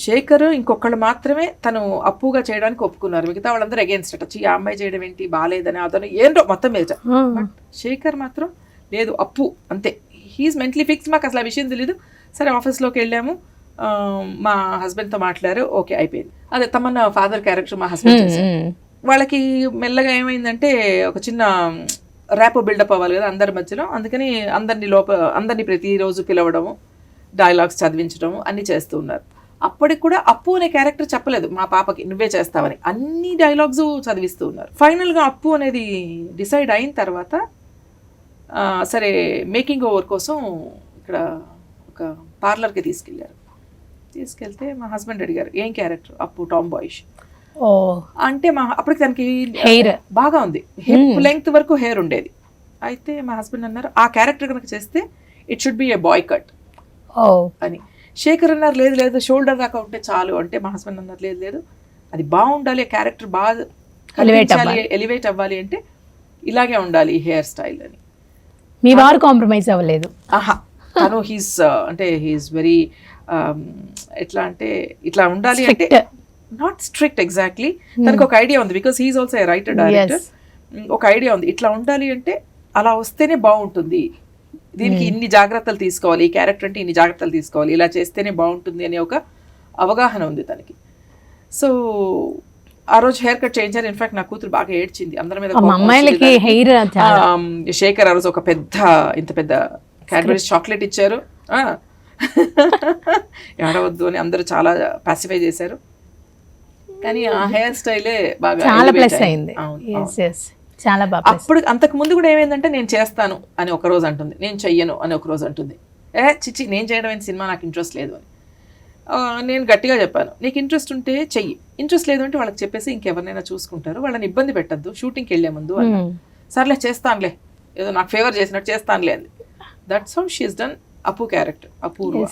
శేఖర్ ఇంకొకళ్ళు మాత్రమే తను అప్పుగా చేయడానికి ఒప్పుకున్నారు, మిగతా వాళ్ళందరూ అగేన్స్ట్ అట. ఆ అమ్మాయి చేయడం ఏంటి, బాగాలేదని అతను ఏంటో మొత్తం మీద. బట్ శేఖర్ మాత్రం లేదు అప్పు అంతే, హీఈస్ మెంటలీ ఫిక్స్. మాకు అసలు ఆ విషయం తెలీదు. సరే ఆఫీస్లోకి వెళ్ళాము, మా హస్బెండ్తో మాట్లాడారు, ఓకే అయిపోయింది. అదే తమన్నా ఫాదర్ క్యారెక్టర్ మా హస్బెండ్. వాళ్ళకి మెల్లగా ఏమైందంటే ఒక చిన్న ర్యాపో బిల్డప్ అవ్వాలి కదా అందరి మధ్యలో, అందుకని అందరినీ ప్రతిరోజు పిలవడము, డైలాగ్స్ చదివించడము అన్నీ చేస్తూ ఉన్నారు. అప్పటికి కూడా అప్పు అనే క్యారెక్టర్ చెప్పలేదు మా పాపకి, నువ్వే చేస్తావని. అన్ని డైలాగ్స్ చదివిస్తూ ఉన్నారు. ఫైనల్గా అప్పు అనేది డిసైడ్ అయిన తర్వాత సరే మేకింగ్ ఓవర్ కోసం ఇక్కడ ఒక పార్లర్కి తీసుకెళ్తే మా హస్బెండ్ అడిగారు ఏం క్యారెక్టర్, అప్పు టామ్ బాయిష్ అంటే. అప్పటికి తనకి హెయిర్ బాగా ఉంది, హిప్ లెంగ్త్ వరకు హెయిర్ ఉండేది. అయితే మా హస్బెండ్ అన్నారు ఆ క్యారెక్టర్ కనుక చేస్తే it should be a boy cut అని. శేఖర్ అన్నారు లేదు లేదు షోల్డర్ దాకా ఉంటే చాలు అంటే. మా హస్బెండ్ అన్నారు లేదు లేదు అది బాగుండాలి, క్యారెక్టర్ బాగా ఎలివేట్ అవ్వాలి అంటే ఇలాగే ఉండాలి హెయిర్ స్టైల్ అని. మీ వారు కాంప్రమైజ్ అవ్వలేదు? ఆహా, తను హీస్ వెరీ ఎట్లా అంటే ఇట్లా ఉండాలి అంటే నాట్ స్ట్రిక్ట్ ఎగ్జాక్ట్లీ. తనకు ఒక ఐడియా ఉంది, because he is also a writer director. ఒక ఐడియా ఉంది ఇట్లా ఉండాలి అంటే అలా వస్తేనే బాగుంటుంది, దీనికి ఇన్ని జాగ్రత్తలు తీసుకోవాలి, ఈ క్యారెక్టర్ అంటే ఇన్ని జాగ్రత్తలు తీసుకోవాలి, ఇలా చేస్తేనే బాగుంటుంది అనే ఒక అవగాహన ఉంది తనకి. సో ఆ రోజు హెయిర్ కట్ చేయించారు. ఇన్ఫాక్ట్ నా కూతురు బాగా ఏడ్చింది, అందరి మీద. శేఖర్ ఆ రోజు ఒక ఇంత పెద్ద క్యాడ్బరీస్ చాక్లెట్ ఇచ్చారు, ఏడవద్దు అని అందరూ చాలా పాసిఫై చేశారు. కానీ ఆ హెయిర్ స్టైలే బాగా అయింది. అప్పుడు అంతకు ముందు కూడా ఏమైందంటే నేను చేస్తాను అని ఒక రోజు అంటుంది, నేను చెయ్యను అని ఒక రోజు అంటుంది. చిచ్చి నేను చేయడం అనే సినిమా నాకు ఇంట్రెస్ట్ లేదు అని. నేను గట్టిగా చెప్పాను నీకు ఇంట్రెస్ట్ ఉంటే చెయ్యి, ఇంట్రెస్ట్ లేదు అంటే వాళ్ళకి చెప్పేసి ఇంకెవరినైనా చూసుకుంటారు, వాళ్ళని ఇబ్బంది పెట్టద్దు షూటింగ్కి వెళ్ళే ముందు అని. సర్లే చేస్తానులే, ఏదో నాకు ఫేవర్ చేసినట్టు చేస్తానులే అంది. That's how she has done అప్పు క్యారెక్టర్, అపూర్వ.